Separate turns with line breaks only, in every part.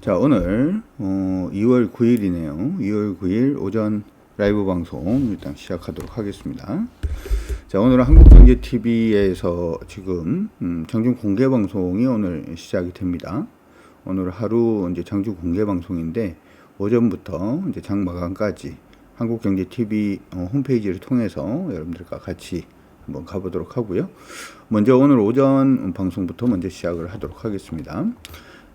자, 오늘 2월 9일이네요. 2월 9일 오전 라이브 방송 일단 시작하도록 하겠습니다. 자, 오늘은 한국경제TV에서 지금 장중 공개 방송이 오늘 시작이 됩니다. 오늘 하루 이제 장중 공개 방송인데 오전부터 이제 장 마감까지 한국경제TV 홈페이지를 통해서 여러분들과 같이 한번 가보도록 하고요. 먼저 오늘 오전 방송부터 먼저 시작을 하도록 하겠습니다.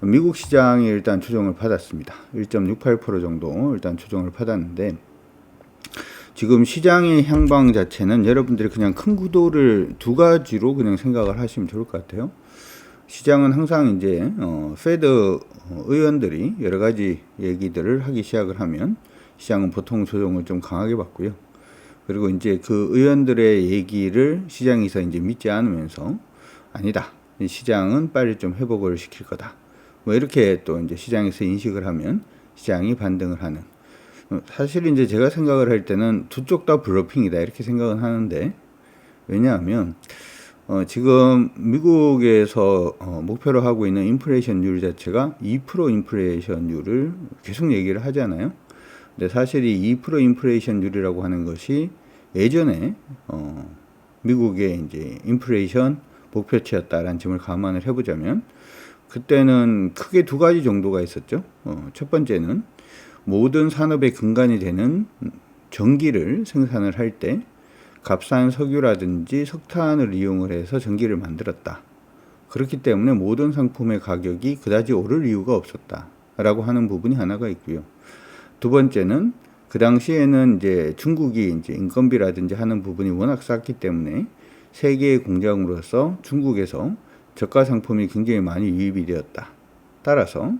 미국 시장이 일단 조정을 받았습니다. 1.68% 정도 일단 조정을 받았는데 지금 시장의 향방 자체는 여러분들이 그냥 큰 구도를 두 가지로 그냥 생각을 하시면 좋을 것 같아요. 시장은 항상 이제 페드 의원들이 여러 가지 얘기들을 하기 시작을 하면 시장은 보통 조정을 좀 강하게 받고요. 그리고 이제 그 의원들의 얘기를 시장에서 이제 믿지 않으면서 아니다. 시장은 빨리 좀 회복을 시킬 거다. 뭐 이렇게 또 이제 시장에서 인식을 하면 시장이 반등을 하는. 사실 이제 제가 생각을 할 때는 두 쪽 다 블러핑이다 이렇게 생각은 하는데 왜냐하면 지금 미국에서 목표로 하고 있는 인플레이션율 자체가 2% 인플레이션율을 계속 얘기를 하잖아요. 근데 사실 이 2% 인플레이션율이라고 하는 것이 예전에 미국의 이제 인플레이션 목표치였다라는 점을 감안을 해보자면 그때는 크게 두 가지 정도가 있었죠. 첫 번째는 모든 산업의 근간이 되는 전기를 생산을 할 때 값싼 석유라든지 석탄을 이용을 해서 전기를 만들었다. 그렇기 때문에 모든 상품의 가격이 그다지 오를 이유가 없었다라고 하는 부분이 하나가 있고요. 두 번째는 그 당시에는 이제 중국이 이제 인건비라든지 하는 부분이 워낙 쌌기 때문에 세계의 공장으로서 중국에서 저가 상품이 굉장히 많이 유입이 되었다. 따라서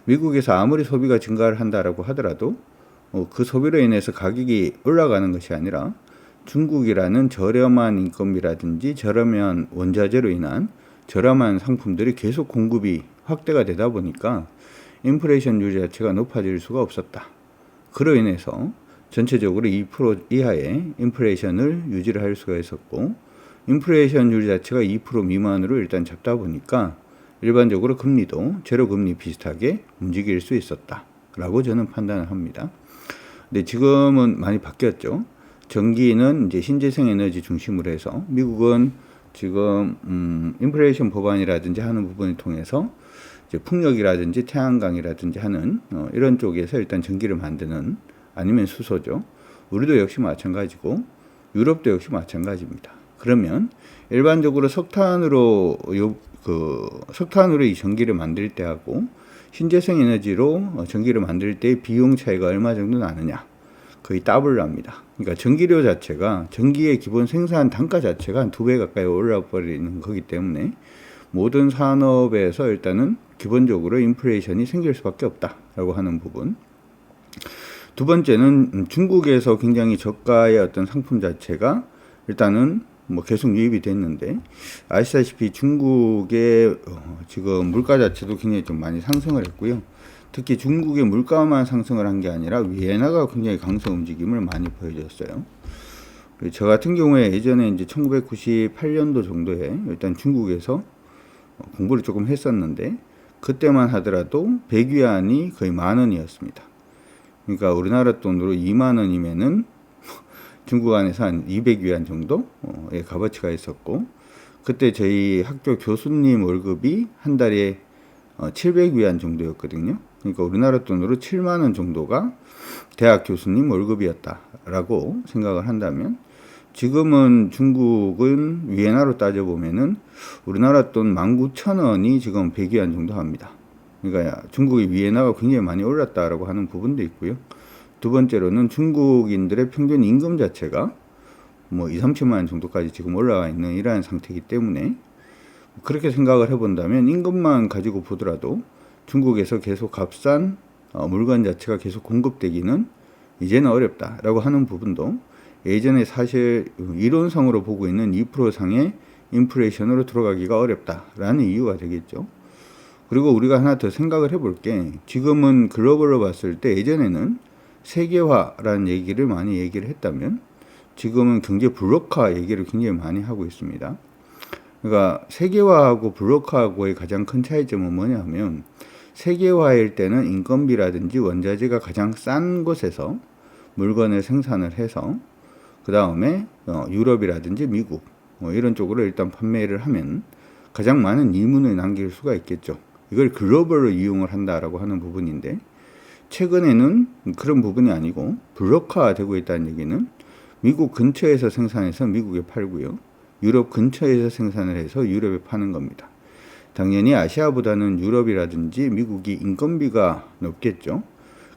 미국에서 아무리 소비가 증가를 한다라고 하더라도 그 소비로 인해서 가격이 올라가는 것이 아니라 중국이라는 저렴한 인건비라든지 저렴한 원자재로 인한 저렴한 상품들이 계속 공급이 확대가 되다 보니까 인플레이션율 자체가 높아질 수가 없었다. 그로 인해서 전체적으로 2% 이하의 인플레이션을 유지를 할 수가 있었고 인플레이션율 자체가 2% 미만으로 일단 잡다 보니까 일반적으로 금리도 제로금리 비슷하게 움직일 수 있었다라고 저는 판단을 합니다. 근데 지금은 많이 바뀌었죠. 전기는 이제 신재생 에너지 중심으로 해서 미국은 지금 인플레이션 법안이라든지 하는 부분을 통해서 이제 풍력이라든지 태양광이라든지 하는 이런 쪽에서 일단 전기를 만드는 아니면 수소죠. 우리도 역시 마찬가지고 유럽도 역시 마찬가지입니다. 그러면 일반적으로 석탄으로 이 전기를 만들 때하고 신재생 에너지로 전기를 만들 때의 비용 차이가 얼마 정도 나느냐? 거의 더블 납니다. 그러니까 전기료 자체가 전기의 기본 생산 단가 자체가 한 2배 가까이 올라 버리는 거기 때문에 모든 산업에서 일단은 기본적으로 인플레이션이 생길 수밖에 없다라고 하는 부분. 두 번째는 중국에서 굉장히 저가의 어떤 상품 자체가 일단은 뭐 계속 유입이 됐는데 아시다시피 중국의 지금 물가 자체도 굉장히 좀 많이 상승을 했고요. 특히 중국의 물가만 상승을 한 게 아니라 위엔화가 굉장히 강세 움직임을 많이 보여줬어요. 저 같은 경우에 예전에 이제 1998년도 정도에 일단 중국에서 공부를 조금 했었는데 그때만 하더라도 100위안이 거의 10,000원이었습니다. 그러니까 우리나라 돈으로 20,000원이면은 중국 안에서 한 200위안 정도의 값어치가 있었고 그때 저희 학교 교수님 월급이 한 달에 700위안 정도였거든요. 그러니까 우리나라 돈으로 70,000원 정도가 대학 교수님 월급이었다라고 생각을 한다면 지금은 중국은 위엔화로 따져보면은 우리나라 돈 19,000원이 지금 100위안 정도 합니다. 그러니까 중국의 위엔화가 굉장히 많이 올랐다라고 하는 부분도 있고요. 두 번째로는 중국인들의 평균 임금 자체가 뭐 2,30만 원 정도까지 지금 올라가 있는 이러한 상태이기 때문에 그렇게 생각을 해본다면 임금만 가지고 보더라도 중국에서 계속 값싼 물건 자체가 계속 공급되기는 이제는 어렵다라고 하는 부분도 예전에 사실 이론상으로 보고 있는 2%상의 인플레이션으로 들어가기가 어렵다라는 이유가 되겠죠. 그리고 우리가 하나 더 생각을 해볼 게 지금은 글로벌로 봤을 때 예전에는 세계화라는 얘기를 많이 얘기를 했다면 지금은 경제 블록화 얘기를 굉장히 많이 하고 있습니다. 그러니까 세계화하고 블록화하고의 가장 큰 차이점은 뭐냐면 세계화일 때는 인건비라든지 원자재가 가장 싼 곳에서 물건을 생산을 해서 그 다음에 유럽이라든지 미국 이런 쪽으로 일단 판매를 하면 가장 많은 이윤을 남길 수가 있겠죠. 이걸 글로벌로 이용을 한다라고 하는 부분인데, 최근에는 그런 부분이 아니고 블록화되고 있다는 얘기는 미국 근처에서 생산해서 미국에 팔고요, 유럽 근처에서 생산을 해서 유럽에 파는 겁니다. 당연히 아시아보다는 유럽이라든지 미국이 인건비가 높겠죠.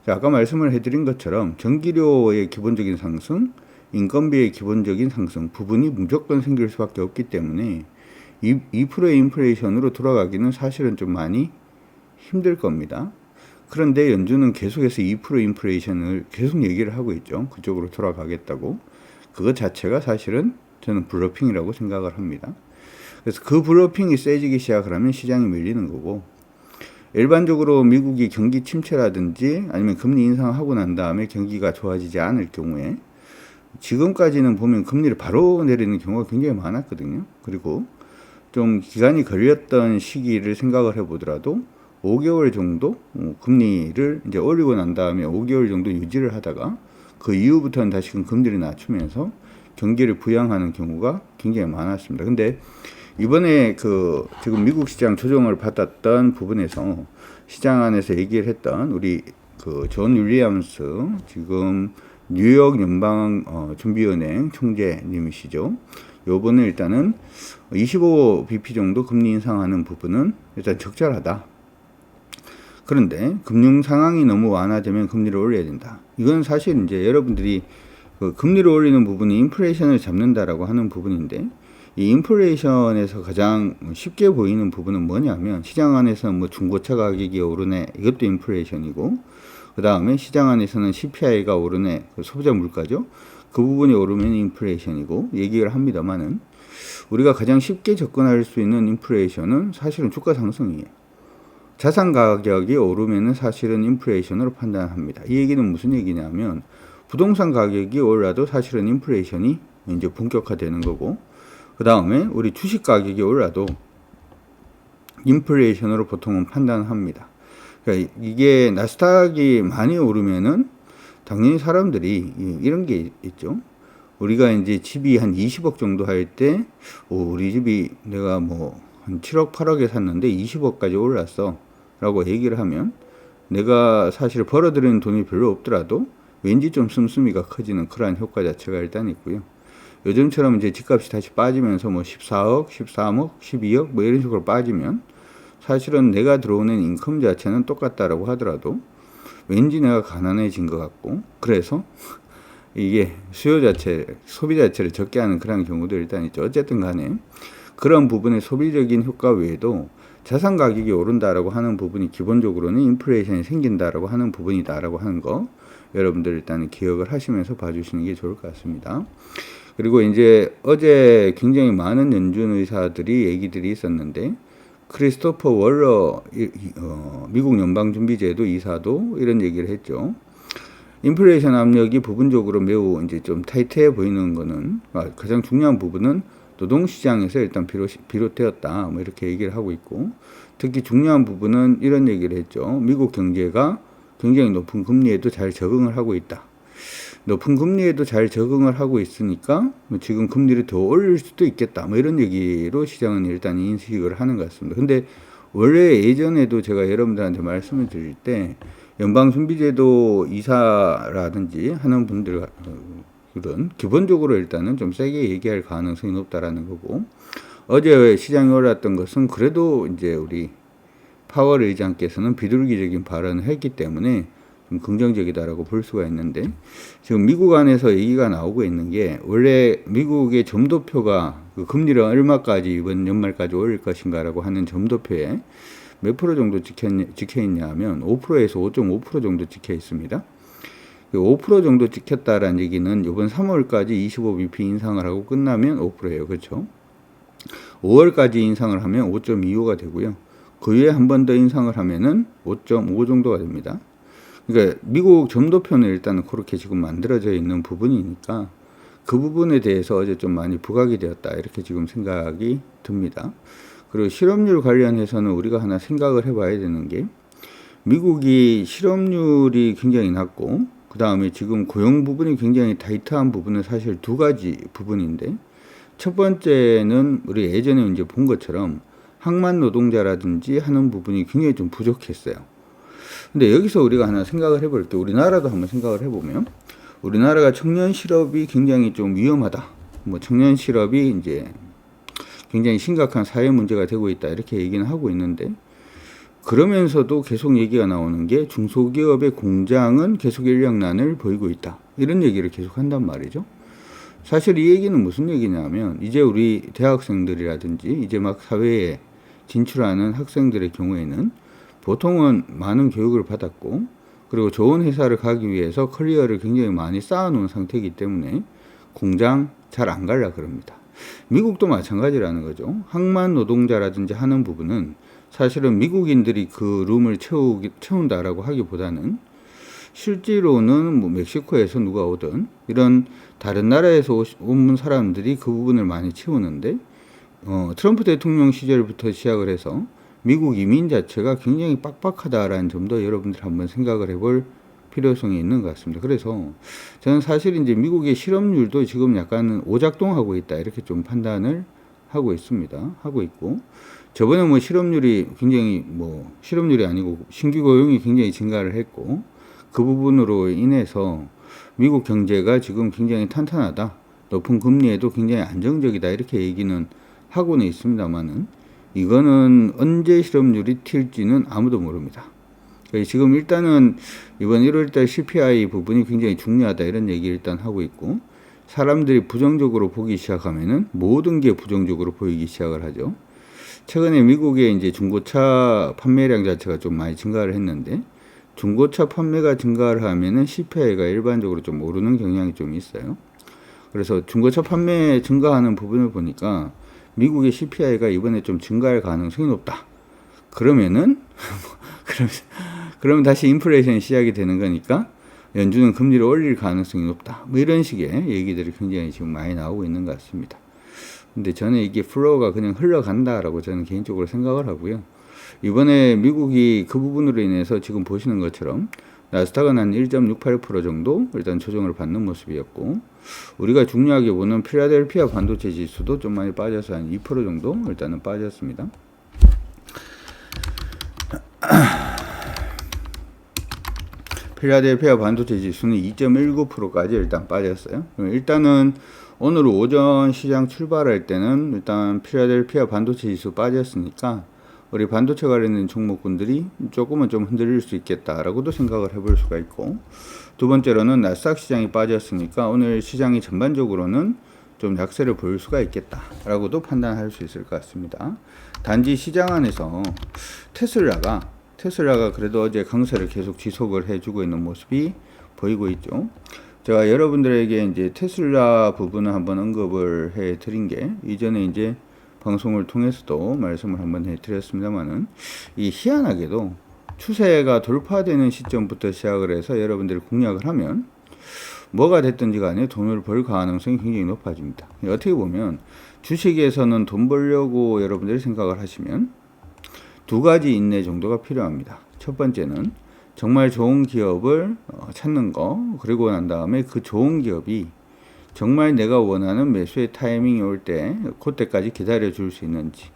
아까 말씀을 해드린 것처럼 전기료의 기본적인 상승, 인건비의 기본적인 상승 부분이 무조건 생길 수밖에 없기 때문에 2%의 인플레이션으로 돌아가기는 사실은 좀 많이 힘들 겁니다. 그런데 연준은 계속해서 2% 인플레이션을 계속 얘기를 하고 있죠. 그쪽으로 돌아가겠다고. 그것 자체가 사실은 저는 블러핑이라고 생각을 합니다. 그래서 그 블러핑이 세지기 시작을 하면 시장이 밀리는 거고, 일반적으로 미국이 경기 침체라든지 아니면 금리 인상하고 난 다음에 경기가 좋아지지 않을 경우에 지금까지는 보면 금리를 바로 내리는 경우가 굉장히 많았거든요. 그리고 좀 기간이 걸렸던 시기를 생각을 해보더라도 5개월 정도 금리를 이제 올리고 난 다음에 5개월 정도 유지를 하다가 그 이후부터는 다시금 금리를 낮추면서 경기를 부양하는 경우가 굉장히 많았습니다. 근데 이번에 지금 미국 시장 조정을 받았던 부분에서 시장 안에서 얘기를 했던 우리 존 윌리엄스 지금 뉴욕 연방 준비은행 총재님이시죠. 요번에 일단은 25bp 정도 금리 인상하는 부분은 일단 적절하다. 그런데 금융 상황이 너무 완화되면 금리를 올려야 된다. 이건 사실 이제 여러분들이 금리를 올리는 부분이 인플레이션을 잡는다라고 하는 부분인데, 이 인플레이션에서 가장 쉽게 보이는 부분은 뭐냐면, 시장 안에서는 뭐 중고차 가격이 오르네, 이것도 인플레이션이고, 그 다음에 시장 안에서는 CPI가 오르네, 소비자 물가죠. 그 부분이 오르면 인플레이션이고 얘기를 합니다만은, 우리가 가장 쉽게 접근할 수 있는 인플레이션은 사실은 주가 상승이에요. 자산 가격이 오르면은 사실은 인플레이션으로 판단합니다. 이 얘기는 무슨 얘기냐면, 부동산 가격이 올라도 사실은 인플레이션이 이제 본격화되는 거고, 그 다음에 우리 주식 가격이 올라도 인플레이션으로 보통은 판단합니다. 그러니까 이게 나스닥이 많이 오르면은 당연히 사람들이 이런 게 있죠. 우리가 이제 집이 한 20억 정도 할 때, 우리 집이 내가 뭐 한 7억, 8억에 샀는데 20억까지 올랐어 라고 얘기를 하면, 내가 사실 벌어들이는 돈이 별로 없더라도 왠지 좀 씀씀이가 커지는 그러한 효과 자체가 일단 있고요. 요즘처럼 이제 집값이 다시 빠지면서 뭐 14억, 13억, 12억 뭐 이런 식으로 빠지면 사실은 내가 들어오는 인컴 자체는 똑같다라고 하더라도 왠지 내가 가난해진 것 같고, 그래서 이게 수요 자체, 소비 자체를 적게 하는 그런 경우도 일단 있죠. 어쨌든 간에 그런 부분의 소비적인 효과 외에도 자산 가격이 오른다라고 하는 부분이 기본적으로는 인플레이션이 생긴다라고 하는 부분이다라고 하는 거 여러분들 일단 기억을 하시면서 봐주시는 게 좋을 것 같습니다. 그리고 이제 어제 굉장히 많은 연준 의사들이 얘기들이 있었는데, 크리스토퍼 월러 미국 연방준비제도 이사도 이런 얘기를 했죠. 인플레이션 압력이 부분적으로 매우 이제 좀 타이트해 보이는 거는, 가장 중요한 부분은 노동시장에서 일단 비롯되었다, 뭐 이렇게 얘기를 하고 있고, 특히 중요한 부분은 이런 얘기를 했죠. 미국 경제가 굉장히 높은 금리에도 잘 적응을 하고 있다. 높은 금리에도 잘 적응을 하고 있으니까 지금 금리를 더 올릴 수도 있겠다, 뭐 이런 얘기로 시장은 일단 인식을 하는 것 같습니다. 근데 원래 예전에도 제가 여러분들한테 말씀을 드릴 때 연방준비제도 이사라든지 하는 분들은 기본적으로 일단은 좀 세게 얘기할 가능성이 높다라는 거고, 어제 시장이 올랐던 것은 그래도 이제 우리 파월 의장께서는 비둘기적인 발언을 했기 때문에 좀 긍정적이다라고 볼 수가 있는데, 지금 미국 안에서 얘기가 나오고 있는 게, 원래 미국의 점도표가 금리를 얼마까지 이번 연말까지 올릴 것인가라고 하는 점도표에 몇 프로 정도 찍혀 있냐 하면 5%에서 5.5% 정도 찍혀 있습니다. 5% 정도 찍혔다라는 얘기는 이번 3월까지 25bp 인상을 하고 끝나면 5%예요. 그렇죠? 5월까지 인상을 하면 5.25가 되고요. 그 위에 한 번 더 인상을 하면은 5.5 정도가 됩니다. 그러니까 미국 점도표는 일단은 그렇게 지금 만들어져 있는 부분이니까 그 부분에 대해서 어제 좀 많이 부각이 되었다, 이렇게 지금 생각이 듭니다. 그리고 실업률 관련해서는 우리가 하나 생각을 해봐야 되는 게, 미국이 실업률이 굉장히 낮고 그 다음에 지금 고용 부분이 굉장히 타이트한 부분은 사실 두 가지 부분인데, 첫 번째는 우리 예전에 이제 본 것처럼 항만 노동자라든지 하는 부분이 굉장히 좀 부족했어요. 근데 여기서 우리가 하나 생각을 해볼 때, 우리나라도 한번 생각을 해보면, 우리나라가 청년 실업이 굉장히 좀 위험하다. 뭐 청년 실업이 이제 굉장히 심각한 사회 문제가 되고 있다. 이렇게 얘기는 하고 있는데, 그러면서도 계속 얘기가 나오는 게 중소기업의 공장은 계속 인력난을 보이고 있다. 이런 얘기를 계속 한단 말이죠. 사실 이 얘기는 무슨 얘기냐면, 이제 우리 대학생들이라든지 이제 막 사회에 진출하는 학생들의 경우에는 보통은 많은 교육을 받았고, 그리고 좋은 회사를 가기 위해서 커리어를 굉장히 많이 쌓아놓은 상태이기 때문에 공장 잘 안 갈라 그럽니다. 미국도 마찬가지라는 거죠. 항만 노동자라든지 하는 부분은 사실은 미국인들이 그 룸을 채운다라고 하기보다는 실제로는 뭐 멕시코에서 누가 오든 이런 다른 나라에서 온 사람들이 그 부분을 많이 채우는데, 트럼프 대통령 시절부터 시작을 해서 미국 이민 자체가 굉장히 빡빡하다라는 점도 여러분들 한번 생각을 해볼 필요성이 있는 것 같습니다. 그래서 저는 사실 이제 미국의 실업률도 지금 약간 오작동하고 있다, 이렇게 좀 판단을 하고 있습니다. 하고 있고, 저번에 뭐 실업률이 굉장히 실업률이 아니고 신규 고용이 굉장히 증가를 했고, 그 부분으로 인해서 미국 경제가 지금 굉장히 탄탄하다, 높은 금리에도 굉장히 안정적이다, 이렇게 얘기는 하고는 있습니다만은, 이거는 언제 실업률이 튈지는 아무도 모릅니다. 지금 일단은 이번 1월달 CPI 부분이 굉장히 중요하다, 이런 얘기를 일단 하고 있고, 사람들이 부정적으로 보기 시작하면은 모든 게 부정적으로 보이기 시작을 하죠. 최근에 미국의 이제 중고차 판매량 자체가 좀 많이 증가를 했는데, 중고차 판매가 증가를 하면은 CPI가 일반적으로 좀 오르는 경향이 좀 있어요. 그래서 중고차 판매 증가하는 부분을 보니까 미국의 CPI가 이번에 좀 증가할 가능성이 높다. 그러면은 그러면 다시 인플레이션이 시작이 되는 거니까 연준은 금리를 올릴 가능성이 높다. 뭐 이런 식의 얘기들이 굉장히 지금 많이 나오고 있는 것 같습니다. 근데 저는 이게 플로우가 그냥 흘러간다라고 저는 개인적으로 생각을 하고요. 이번에 미국이 그 부분으로 인해서 지금 보시는 것처럼 나스닥은 한 1.68% 정도 일단 조정을 받는 모습이었고, 우리가 중요하게 보는 필라델피아 반도체 지수도 좀 많이 빠져서 한 2% 정도 일단은 빠졌습니다. 필라델피아 반도체 지수는 2.19%까지 일단 빠졌어요. 일단은 오늘 오전 시장 출발할 때는 일단 필라델피아 반도체 지수 빠졌으니까 우리 반도체 관련된 종목군들이 조금은 좀 흔들릴 수 있겠다라고도 생각을 해볼 수가 있고, 두 번째로는 나스닥 시장이 빠졌으니까 오늘 시장이 전반적으로는 좀 약세를 보일 수가 있겠다라고도 판단할 수 있을 것 같습니다. 단지 시장 안에서 테슬라가 그래도 어제 강세를 계속 지속을 해주고 있는 모습이 보이고 있죠. 제가 여러분들에게 이제 테슬라 부분을 한번 언급을 해 드린 게, 이전에 이제 방송을 통해서도 말씀을 한번 해 드렸습니다만은, 이 희한하게도 추세가 돌파되는 시점부터 시작을 해서 여러분들이 공략을 하면 뭐가 됐든지 간에 돈을 벌 가능성이 굉장히 높아집니다. 어떻게 보면 주식에서는 돈 벌려고 여러분들이 생각을 하시면 두 가지 인내 정도가 필요합니다. 첫 번째는 정말 좋은 기업을 찾는 거, 그리고 난 다음에 그 좋은 기업이 정말 내가 원하는 매수의 타이밍이 올 때 그때까지 기다려 줄 수 있는지,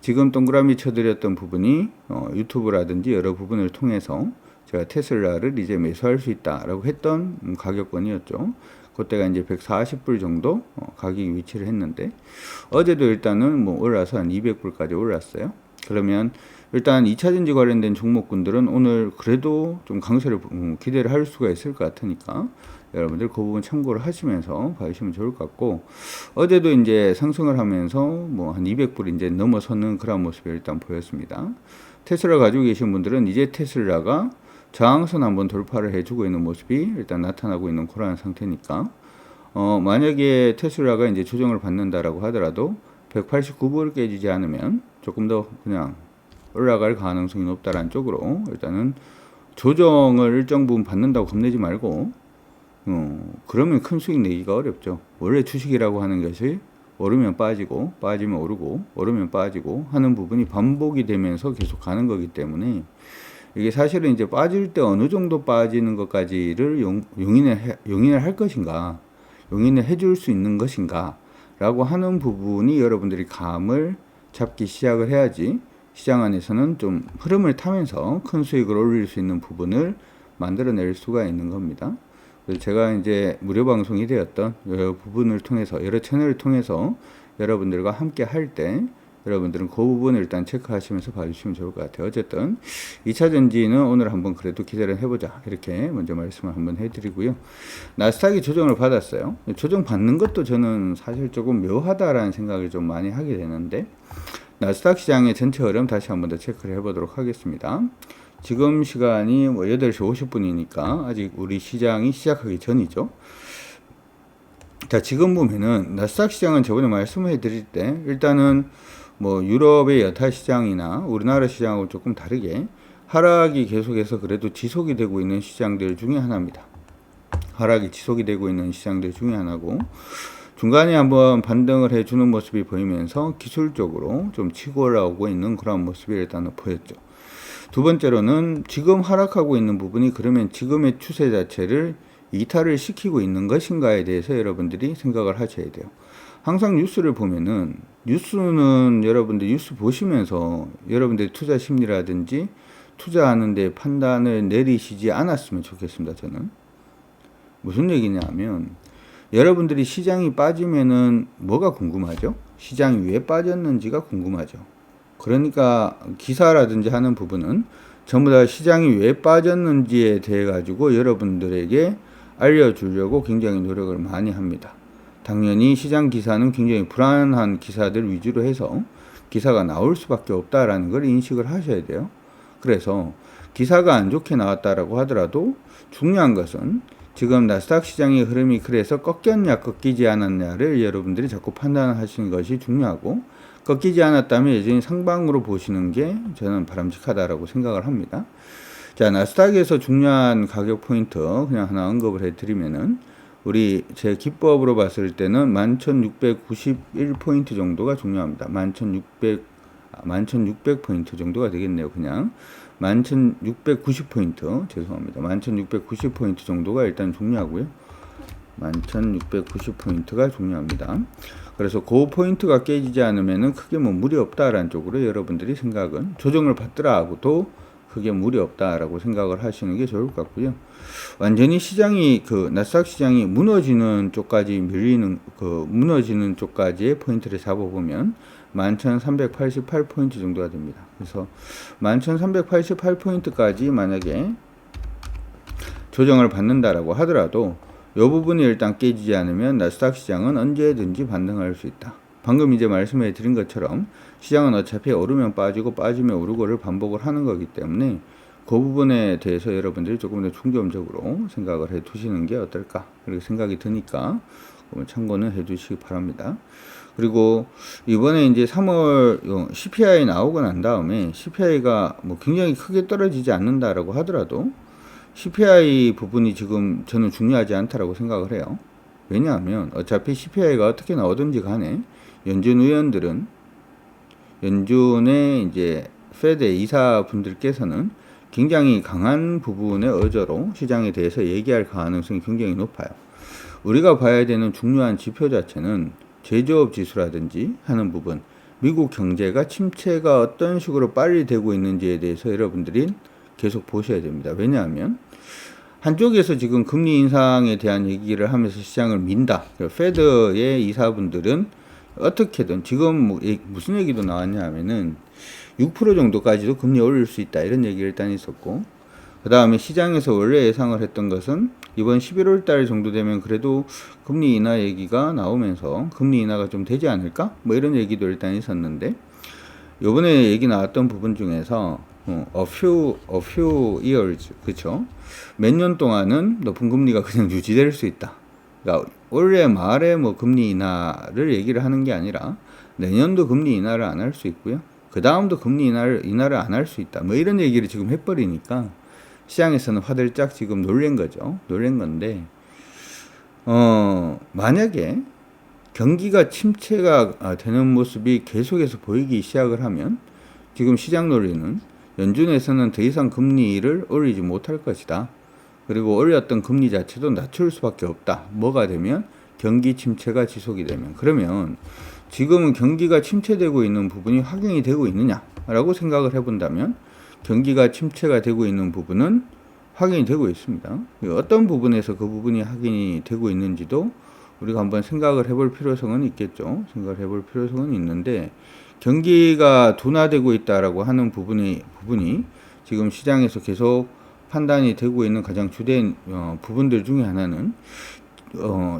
지금 동그라미 쳐드렸던 부분이 유튜브라든지 여러 부분을 통해서 제가 테슬라를 이제 매수할 수 있다라고 했던 가격권이었죠. 그때가 이제 140불 정도 가격이 위치를 했는데, 어제도 일단은 올라서 한 200불까지 올랐어요. 그러면 일단 2차전지 관련된 종목군들은 오늘 그래도 좀 강세를 기대를 할 수가 있을 것 같으니까 여러분들 그 부분 참고를 하시면서 봐주시면 좋을 것 같고, 어제도 이제 상승을 하면서 한 200불 이제 넘어서는 그런 모습이 일단 보였습니다. 테슬라 가지고 계신 분들은 이제 테슬라가 저항선 한번 돌파를 해주고 있는 모습이 일단 나타나고 있는 그러한 상태니까, 만약에 테슬라가 이제 조정을 받는다라고 하더라도 189불을 깨지지 않으면 조금 더 그냥 올라갈 가능성이 높다라는 쪽으로 일단은 조정을 일정 부분 받는다고 겁내지 말고, 그러면 큰 수익 내기가 어렵죠. 원래 주식이라고 하는 것이 오르면 빠지고 빠지면 오르고 오르면 빠지고 하는 부분이 반복이 되면서 계속 가는 거기 때문에 이게 사실은 이제 빠질 때 어느 정도 빠지는 것까지를 용인을 할 것인가, 용인을 해줄 수 있는 것인가 라고 하는 부분이 여러분들이 감을 잡기 시작을 해야지 시장 안에서는 좀 흐름을 타면서 큰 수익을 올릴 수 있는 부분을 만들어낼 수가 있는 겁니다. 그래서 제가 이제 무료 방송이 되었던 여러 부분을 통해서, 여러 채널을 통해서 여러분들과 함께 할 때 여러분들은 그 부분을 일단 체크하시면서 봐주시면 좋을 것 같아요. 어쨌든 2차 전지는 오늘 한번 그래도 기대를 해보자, 이렇게 먼저 말씀을 한번 해드리고요. 나스닥이 조정을 받았어요. 조정 받는 것도 저는 사실 조금 묘하다라는 생각을 좀 많이 하게 되는데, 나스닥 시장의 전체 흐름 다시 한번 더 체크를 해보도록 하겠습니다. 지금 시간이 뭐 8시 50분이니까 아직 우리 시장이 시작하기 전이죠. 자, 지금 보면은 나스닥 시장은 저번에 말씀해 드릴 때 일단은 뭐 유럽의 여타 시장이나 우리나라 시장하고 조금 다르게 하락이 계속해서 그래도 지속이 되고 있는 시장들 중에 하나입니다. 하락이 지속이 되고 있는 시장들 중에 하나고, 중간에 한번 반등을 해주는 모습이 보이면서 기술적으로 좀 치고 올라오고 있는 그런 모습이 일단은 보였죠. 두 번째로는 지금 하락하고 있는 부분이 그러면 지금의 추세 자체를 이탈을 시키고 있는 것인가에 대해서 여러분들이 생각을 하셔야 돼요. 항상 뉴스를 보면은, 뉴스는 여러분들 뉴스 보시면서 여러분들의 투자 심리라든지 투자하는 데 판단을 내리시지 않았으면 좋겠습니다. 저는 무슨 얘기냐면, 여러분들이 시장이 빠지면은 뭐가 궁금하죠? 시장이 왜 빠졌는지가 궁금하죠. 그러니까 기사라든지 하는 부분은 전부 다 시장이 왜 빠졌는지에 대해 가지고 여러분들에게 알려주려고 굉장히 노력을 많이 합니다. 당연히 시장 기사는 굉장히 불안한 기사들 위주로 해서 기사가 나올 수밖에 없다라는 걸 인식을 하셔야 돼요. 그래서 기사가 안 좋게 나왔다라고 하더라도 중요한 것은 지금 나스닥 시장의 흐름이 그래서 꺾였냐 꺾이지 않았냐를 여러분들이 자꾸 판단하시는 것이 중요하고, 꺾이지 않았다면 여전히 상방으로 보시는 게 저는 바람직하다라고 생각을 합니다. 자, 나스닥에서 중요한 가격 포인트 그냥 하나 언급을 해드리면은, 우리 제 기법으로 봤을 때는 11,691포인트 정도가 중요합니다. 11,600포인트 정도가 되겠네요. 그냥 11,690포인트, 죄송합니다. 11,690포인트 정도가 일단 중요하고요. 11,690포인트가 중요합니다. 그래서 그 포인트가 깨지지 않으면은 크게 뭐 무리 없다라는 쪽으로 여러분들이 생각은, 조정을 받더라 하고도 크게 무리 없다라고 생각을 하시는 게 좋을 것 같고요. 완전히 시장이 나스닥 시장이 무너지는 쪽까지 무너지는 쪽까지의 포인트를 잡아보면 11,388포인트 정도가 됩니다. 그래서 11,388포인트까지 만약에 조정을 받는다라고 하더라도 이 부분이 일단 깨지지 않으면 나스닥 시장은 언제든지 반등할 수 있다. 방금 이제 말씀해 드린 것처럼 시장은 어차피 오르면 빠지고 빠지면 오르고를 반복을 하는 거기 때문에 그 부분에 대해서 여러분들이 조금 더 중점적으로 생각을 해 두시는 게 어떨까, 그렇게 생각이 드니까 참고는 해 주시기 바랍니다. 그리고 이번에 이제 3월 CPI 나오고 난 다음에 CPI가 뭐 굉장히 크게 떨어지지 않는다라고 하더라도 CPI 부분이 지금 저는 중요하지 않다라고 생각을 해요. 왜냐하면 어차피 CPI가 어떻게 나오든지 간에 연준 의원들은, 연준의 이제 페드 이사분들께서는 굉장히 강한 부분의 어조로 시장에 대해서 얘기할 가능성이 굉장히 높아요. 우리가 봐야 되는 중요한 지표 자체는 제조업 지수라든지 하는 부분, 미국 경제가 침체가 어떤 식으로 빨리 되고 있는지에 대해서 여러분들이 계속 보셔야 됩니다. 왜냐하면 한쪽에서 지금 금리 인상에 대한 얘기를 하면서 시장을 민다. 페드의 이사분들은 어떻게든 지금 무슨 얘기도 나왔냐 하면은 6% 정도까지도 금리 올릴 수 있다, 이런 얘기가 일단 있었고, 그 다음에 시장에서 원래 예상을 했던 것은 이번 11월 달 정도 되면 그래도 금리 인하 얘기가 나오면서 금리 인하가 좀 되지 않을까? 뭐 이런 얘기도 일단 있었는데, 요번에 얘기 나왔던 부분 중에서 a few years, 그쵸? 몇 년 동안은 높은 금리가 그냥 유지될 수 있다. 그러니까 올해 말에 뭐 금리 인하를 얘기를 하는 게 아니라 내년도 금리 인하를 안 할 수 있고요. 그 다음도 금리 인하를 안 할 수 있다. 뭐 이런 얘기를 지금 해버리니까 시장에서는 화들짝 지금 놀란 거죠. 놀란 건데, 만약에 경기가 침체가 되는 모습이 계속해서 보이기 시작을 하면, 지금 시장 논리는 연준에서는 더 이상 금리를 올리지 못할 것이다. 그리고 올렸던 금리 자체도 낮출 수밖에 없다. 뭐가 되면? 경기 침체가 지속이 되면. 그러면 지금은 경기가 침체되고 있는 부분이 확인이 되고 있느냐라고 생각을 해본다면 경기가 침체가 되고 있는 부분은 확인이 되고 있습니다. 어떤 부분에서 그 부분이 확인이 되고 있는지도 우리가 한번 생각을 해볼 필요성은 있겠죠. 생각을 해볼 필요성은 있는데 경기가 둔화되고 있다라고 하는 부분이 지금 시장에서 계속 판단이 되고 있는 가장 주된 부분들 중에 하나는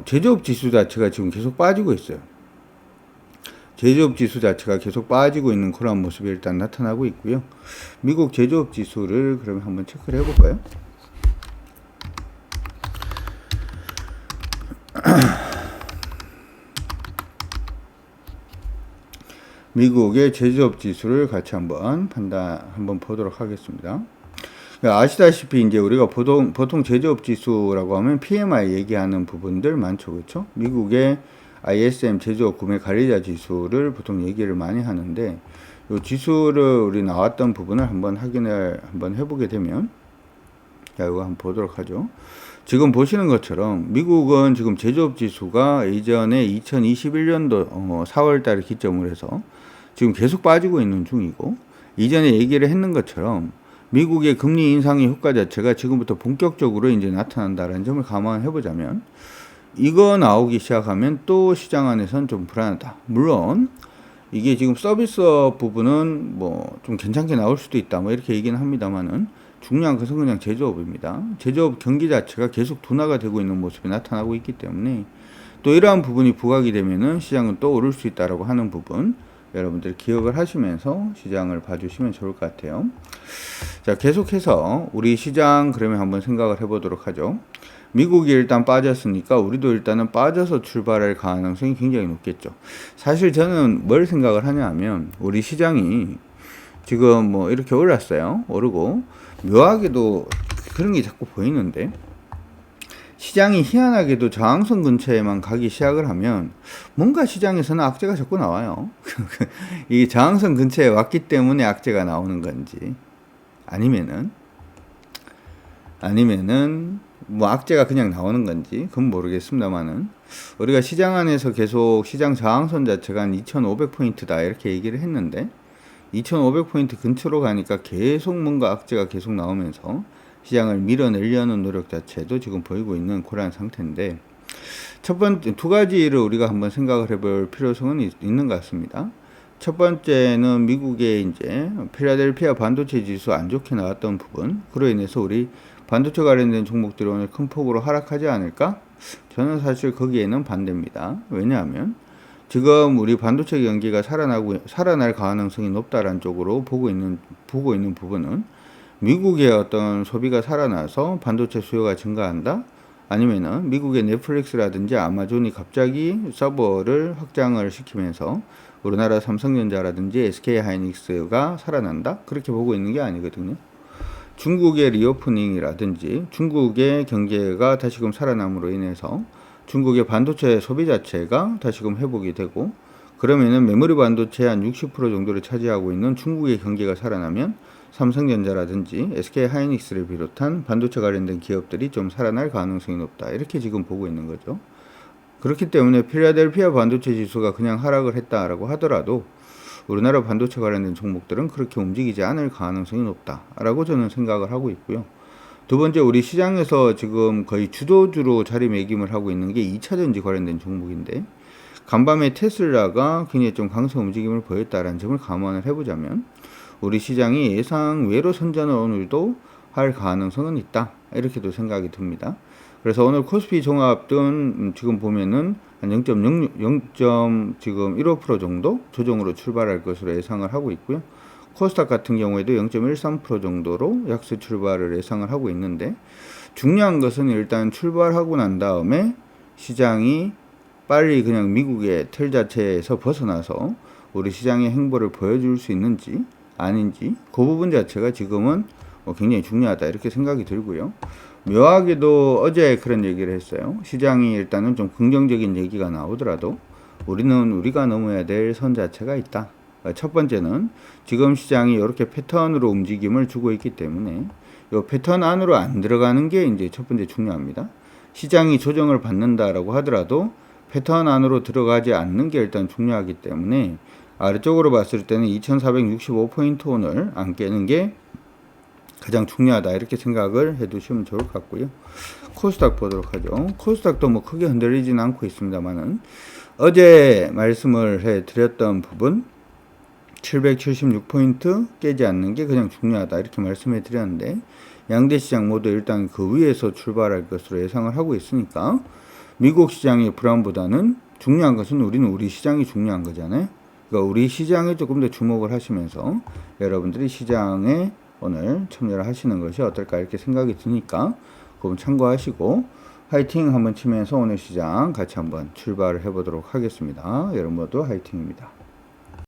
제조업 지수 자체가 지금 계속 빠지고 있어요. 제조업 지수 자체가 계속 빠지고 있는 그런 모습이 일단 나타나고 있고요. 미국 제조업 지수를 그러면 한번 체크를 해볼까요? 미국의 제조업 지수를 같이 한번 보도록 하겠습니다. 아시다시피 이제 우리가 보통 제조업 지수라고 하면 PMI 얘기하는 부분들 많죠, 그렇죠? 미국의 ISM 제조업 구매 관리자 지수를 보통 얘기를 많이 하는데, 이 지수를 우리 나왔던 부분을 한번 확인을 해보게 되면, 자, 이거 한번 보도록 하죠. 지금 보시는 것처럼 미국은 지금 제조업 지수가 이전에 2021년도 4월 달을 기점으로 해서 지금 계속 빠지고 있는 중이고, 이전에 얘기를 했는 것처럼 미국의 금리 인상의 효과 자체가 지금부터 본격적으로 이제 나타난다는 점을 감안해 보자면, 이거 나오기 시작하면 또 시장 안에서는 좀 불안하다. 물론 이게 지금 서비스업 부분은 뭐 좀 괜찮게 나올 수도 있다, 뭐 이렇게 얘기는 합니다만은 중요한 것은 그냥 제조업입니다. 제조업 경기 자체가 계속 둔화가 되고 있는 모습이 나타나고 있기 때문에 또 이러한 부분이 부각이 되면은 시장은 또 오를 수 있다라고 하는 부분, 여러분들 기억을 하시면서 시장을 봐주시면 좋을 것 같아요. 자, 계속해서 우리 시장 그러면 한번 생각을 해보도록 하죠. 미국이 일단 빠졌으니까 우리도 일단은 빠져서 출발할 가능성이 굉장히 높겠죠. 사실 저는 뭘 생각을 하냐 하면, 우리 시장이 지금 뭐 이렇게 올랐어요. 오르고 묘하게도 그런 게 자꾸 보이는데, 시장이 희한하게도 저항선 근처에만 가기 시작을 하면 뭔가 시장에서는 악재가 자꾸 나와요. 이게 저항선 근처에 왔기 때문에 악재가 나오는 건지, 아니면은 뭐 악재가 그냥 나오는 건지 그건 모르겠습니다만은, 우리가 시장 안에서 계속 시장 저항선 자체가 한 2,500포인트다 이렇게 얘기를 했는데, 2,500포인트 근처로 가니까 계속 뭔가 악재가 계속 나오면서 시장을 밀어내려는 노력 자체도 지금 보이고 있는 그런 상태인데, 첫 번째 두 가지를 우리가 한번 생각을 해볼 필요성은 있는 것 같습니다. 첫 번째는 미국의 이제 필라델피아 반도체 지수 안 좋게 나왔던 부분, 그로 인해서 우리 반도체 관련된 종목들이 오늘 큰 폭으로 하락하지 않을까? 저는 사실 거기에는 반대입니다. 왜냐하면 지금 우리 반도체 경기가 살아날 가능성이 높다라는 쪽으로 보고 있는 부분은, 미국의 어떤 소비가 살아나서 반도체 수요가 증가한다? 아니면은 미국의 넷플릭스라든지 아마존이 갑자기 서버를 확장을 시키면서 우리나라 삼성전자라든지 SK하이닉스가 살아난다? 그렇게 보고 있는 게 아니거든요. 중국의 리오프닝이라든지 중국의 경제가 다시금 살아남으로 인해서 중국의 반도체 소비 자체가 다시금 회복이 되고, 그러면은 메모리 반도체 한 60% 정도를 차지하고 있는 중국의 경기가 살아나면 삼성전자라든지 SK하이닉스를 비롯한 반도체 관련된 기업들이 좀 살아날 가능성이 높다, 이렇게 지금 보고 있는 거죠. 그렇기 때문에 필라델피아 반도체 지수가 그냥 하락을 했다라고 하더라도 우리나라 반도체 관련된 종목들은 그렇게 움직이지 않을 가능성이 높다라고 저는 생각을 하고 있고요. 두 번째, 우리 시장에서 지금 거의 주도주로 자리매김을 하고 있는 게 2차전지 관련된 종목인데, 간밤에 테슬라가 굉장히 좀 강세 움직임을 보였다라는 점을 감안을 해보자면 우리 시장이 예상 외로 선전을 오늘도 할 가능성은 있다, 이렇게도 생각이 듭니다. 그래서 오늘 코스피 종합은 지금 보면은 한 0.15% 정도 조정으로 출발할 것으로 예상을 하고 있고요. 코스닥 같은 경우에도 0.13% 정도로 약세 출발을 예상을 하고 있는데, 중요한 것은 일단 출발하고 난 다음에 시장이 빨리 그냥 미국의 틀 자체에서 벗어나서 우리 시장의 행보를 보여줄 수 있는지 아닌지, 그 부분 자체가 지금은 굉장히 중요하다, 이렇게 생각이 들고요. 묘하게도 어제 그런 얘기를 했어요. 시장이 일단은 좀 긍정적인 얘기가 나오더라도 우리가 넘어야 될 선 자체가 있다. 첫 번째는 지금 시장이 이렇게 패턴으로 움직임을 주고 있기 때문에 이 패턴 안으로 안 들어가는 게 이제 첫 번째 중요합니다. 시장이 조정을 받는다라고 하더라도 패턴 안으로 들어가지 않는 게 일단 중요하기 때문에 아래쪽으로 봤을 때는 2465포인트 오늘 안 깨는 게 가장 중요하다 이렇게 생각을 해 두시면 좋을 것 같고요. 코스닥 보도록 하죠. 코스닥도 뭐 크게 흔들리지는 않고 있습니다만은 어제 말씀을 해 드렸던 부분 776포인트 깨지 않는 게 가장 중요하다 이렇게 말씀해 드렸는데 양대 시장 모두 일단 그 위에서 출발할 것으로 예상을 하고 있으니까 미국 시장의 불안보다는 중요한 것은 우리 시장이 중요한 거잖아요. 그러니까 우리 시장에 조금 더 주목을 하시면서 여러분들이 시장에 오늘 참여를 하시는 것이 어떨까 이렇게 생각이 드니까 그건 참고하시고 화이팅 한번 치면서 오늘 시장 같이 한번 출발을 해보도록 하겠습니다. 여러분 모두 화이팅입니다.